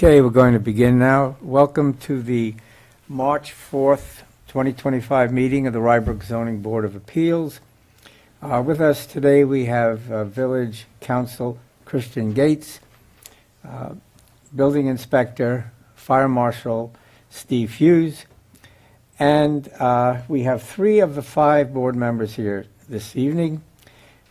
Okay, we're going to begin now. Welcome to the March 4th, 2025 meeting of the Weinberg Zoning Board of Appeals. With us today we have Village Council Christian Gates, Building Inspector, Fire Marshal Steve Hughes, and we have 3 of the 5 board members here this evening,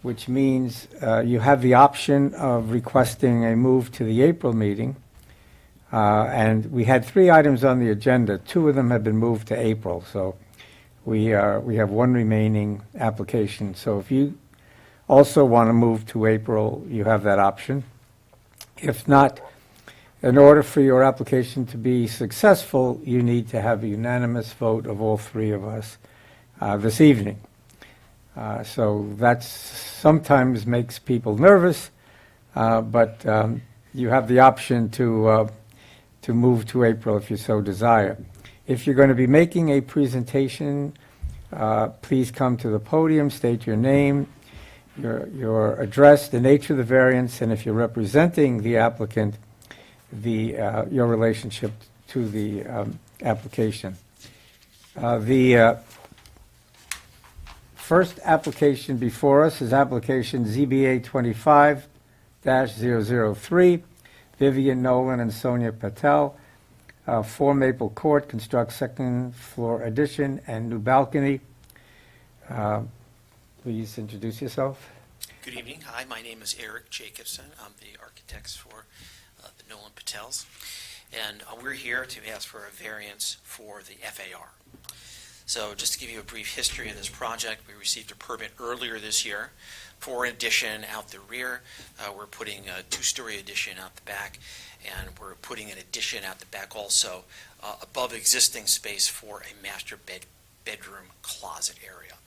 which means you have the option of requesting a move to the April meeting. And we had 3 items on the agenda. 2 of them have been moved to April, so we have 1 remaining application. So if you also want to move to April, you have that option. If not, in order for your application to be successful, you need to have a unanimous vote of all 3 of us this evening. So that sometimes makes people nervous, but you have the option to move to April if you so desire. If you're going to be making a presentation, please come to the podium, state your name, your address, the nature of the variance, and if you're representing the applicant, your relationship to the application. The first application before us is application ZBA25-003 Vivian Nolan and Sonia Patel, 4 Maple Court, construct second floor addition and new balcony. Please introduce yourself. Good evening. Hi, my name is Eric Jacobson. I'm the architect for the Nolan Patels. And we're here to ask for a variance for the FAR. So just to give you a brief history of this project, we received a permit earlier this year for an addition out the rear. We're putting a 2-story addition out the back, and we're putting an addition out the back also above existing space for a master bedroom closet area.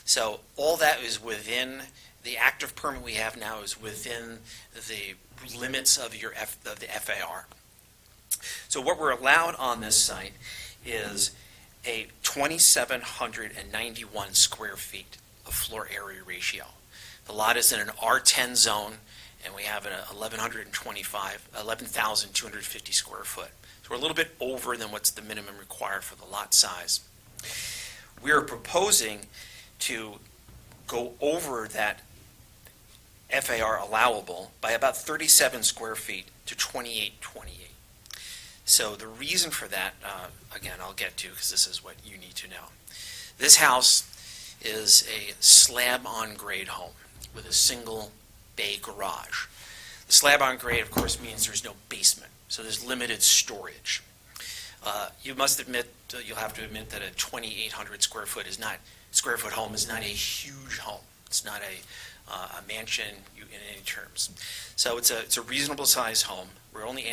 So all that is within the active permit we have now is within the limits of the FAR. So what we're allowed on this site is a 2,791 square feet of floor area ratio. The lot is in an R10 zone, and we have an 11,250 square foot. So we're a little bit over than what's the minimum required for the lot size. We are proposing to go over that FAR allowable by about 37 square feet to 2828. So the reason for that, again, I'll get to because this is what you need to know. This house is a slab-on-grade home with a single bay garage. The slab-on-grade, of course, means there's no basement, so there's limited storage. You must admit, you'll have to admit that a 2,800 square foot home is not a huge home. It's not a mansion in any terms. So it's a reasonable size home. We're only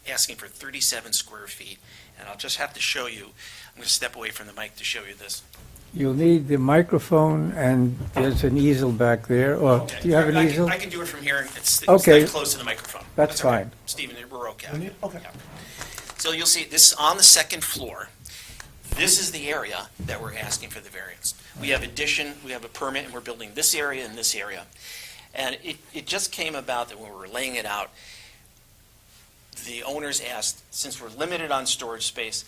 asking for 37 square feet, and I'll just have to show you. I'm going to step away from the mic to show you this. You'll need the microphone, and there's an easel back there. Or Okay. Do you have an easel? I can do it from here. It's Okay. not close to the microphone. That's okay. fine. Stephen, we're okay. Okay. Yeah. So you'll see this is on the second floor. This is the area that we're asking for the variance. We have addition, we have a permit, and we're building this area and this area. And it just came about that when we were laying it out, the owners asked, since we're limited on storage space,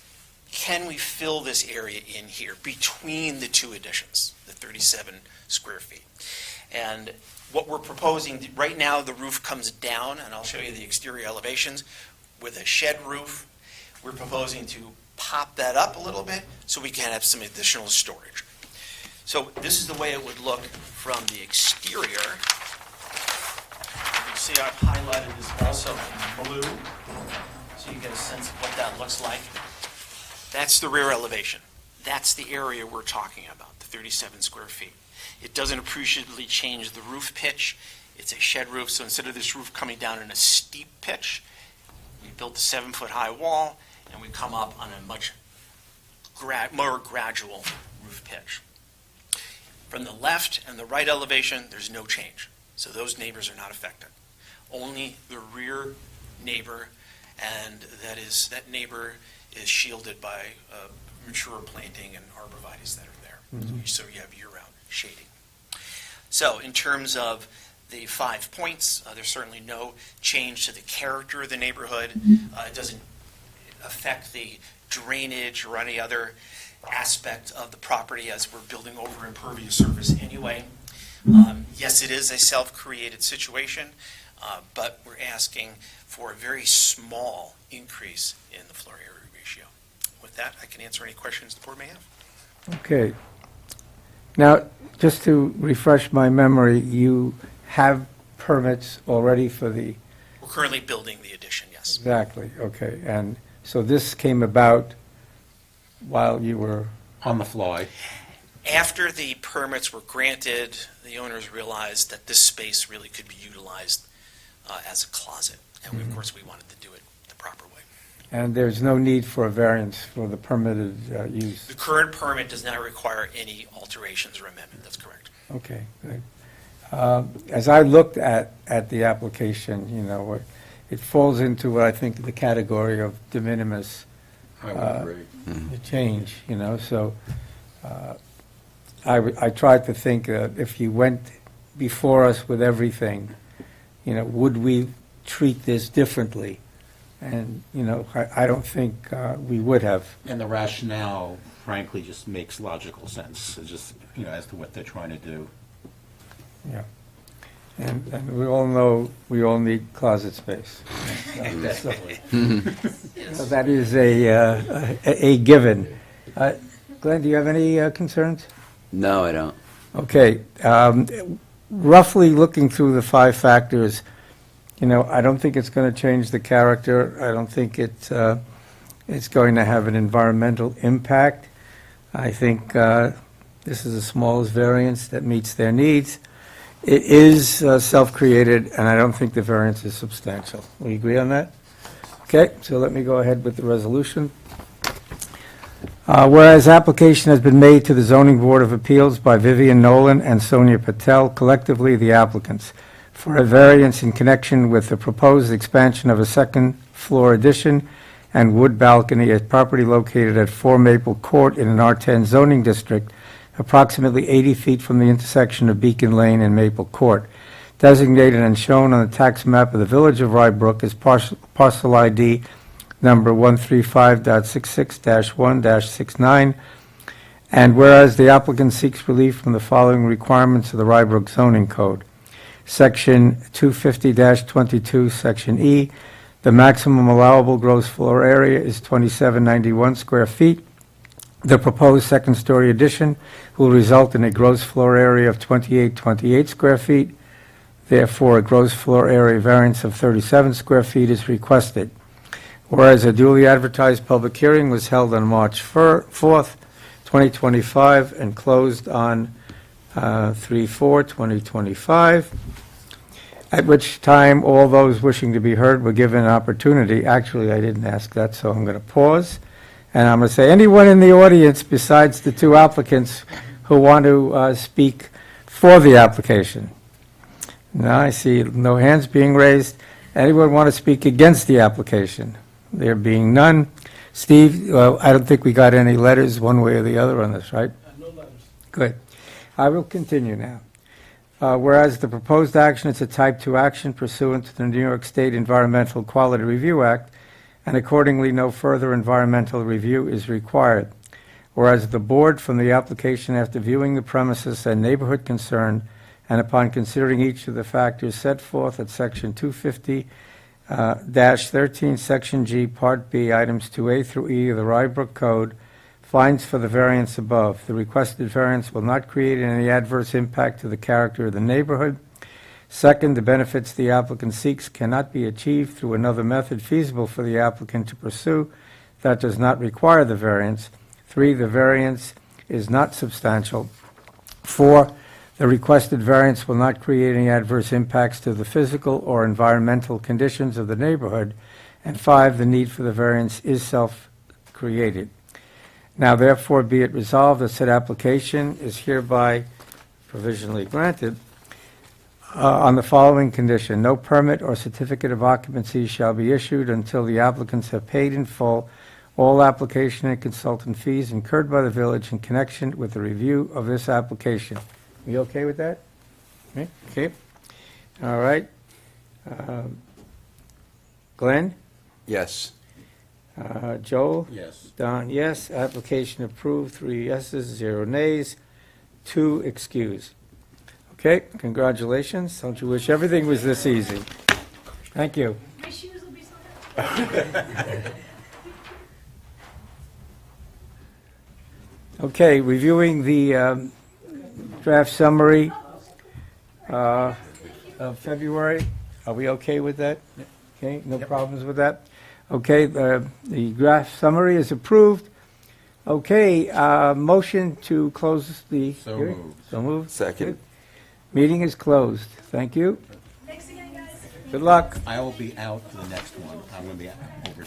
can we fill this area in here between the 2 additions, the 37 square feet? And what we're proposing, right now the roof comes down, and I'll show you the exterior elevations, with a shed roof. We're proposing to pop that up a little bit so we can have some additional storage. So this is the way it would look from the exterior. You can see I've highlighted this also in blue, so you get a sense of what that looks like. That's the rear elevation. That's the area we're talking about, the 37 square feet. It doesn't appreciably change the roof pitch. It's a shed roof, so instead of this roof coming down in a steep pitch, we built a 7-foot-high wall, and we come up on a much more gradual roof pitch. From the left and the right elevation, there's no change. So those neighbors are not affected. Only the rear neighbor, and that neighbor is shielded by mature planting and arborvitaes that are there. So you have year-round shading. So in terms of the 5 points. There's certainly no change to the character of the neighborhood. It doesn't affect the drainage or any other aspect of the property as we're building over impervious surface anyway. Yes, it is a self-created situation, but we're asking for a very small increase in the floor area ratio. With that, I can answer any questions the board may have. Okay. Now, just to refresh my memory, you have permits already for the... We're currently building the addition, yes. Exactly, okay. And so this came about while you were... On the fly. After the permits were granted, the owners realized that this space really could be utilized as a closet. And of course, we wanted to do it the proper way. And there's no need for a variance for the permitted use? The current permit does not require any alterations or amendment. That's correct. Okay, good. As I looked at the application, you know, it falls into what I think the category of de minimis I would agree. the change, you know, so I tried to think if you went before us with everything, you know, would we treat this differently? And, you know, I don't think we would have. And the rationale, frankly, just makes logical sense, it's just, you know, as to what they're trying to do. Yeah. And we all know we all need closet space. Definitely. So that is a given. Glenn, do you have any concerns? No, I don't. Okay. Roughly looking through the 5 factors, you know, I don't think it's going to change the character. I don't think it's going to have an environmental impact. I think this is the smallest variance that meets their needs. It is self-created, and I don't think the variance is substantial. We agree on that? Okay, so let me go ahead with the resolution. Whereas application has been made to the Zoning Board of Appeals by Vivian Nolan and Sonia Patel, collectively the applicants, for a variance in connection with the proposed expansion of a second-floor addition and wood balcony at property located at 4 Maple Court in an R10 zoning district, approximately 80 feet from the intersection of Beacon Lane and Maple Court, designated and shown on the tax map of the Village of Rybrook as parcel ID number 135.66-1-69, and whereas the applicant seeks relief from the following requirements of the Rybrook zoning code. Section 250-22, Section E, the maximum allowable gross floor area is 2791 square feet. The proposed second-story addition will result in a gross floor area of 2828 square feet. Therefore, a gross floor area variance of 37 square feet is requested. Whereas a duly advertised public hearing was held on March 4th, 2025, and closed on 3/4/2025, at which time all those wishing to be heard were given an opportunity. Actually, I didn't ask that, so I'm going to pause. And I'm going to say, anyone in the audience besides the 2 applicants who want to speak for the application? No, I see no hands being raised. Anyone want to speak against the application? There being none. Steve, I don't think we got any letters one way or the other on this, right? No letters. Good. I will continue now. Whereas the proposed action is a Type 2 action pursuant to the New York State Environmental Quality Review Act, and accordingly no further environmental review is required. Whereas the board, from the application after viewing the premises and neighborhood concern, and upon considering each of the factors set forth at Section 250-13, Section G, Part B, Items 2A through E of the Rybrook Code, finds for the variance above. The requested variance will not create any adverse impact to the character of the neighborhood. Second, the benefits the applicant seeks cannot be achieved through another method feasible for the applicant to pursue that does not require the variance. 3, the variance is not substantial. 4, the requested variance will not create any adverse impacts to the physical or environmental conditions of the neighborhood. And 5, the need for the variance is self-created. Now, therefore, be it resolved that said application is hereby provisionally granted on the following condition: no permit or certificate of occupancy shall be issued until the applicants have paid in full all application and consultant fees incurred by the village in connection with the review of this application. We okay with that? Okay. All right. Glenn? Yes. Joel? Yes. Don, yes. Application approved, 3 yeses, 0 nays, 2 excused. Okay, congratulations. Don't you wish everything was this easy? Thank you. My shoes will be so happy. Okay, reviewing the draft summary of February. Are we okay with that? Okay, no problems with that? Okay, the draft summary is approved. Okay, motion to close the So hearing? moved. So moved. Second. Meeting is closed. Thank you. Thanks again, guys. Good luck. I will be out for the next one. I'm going to be over.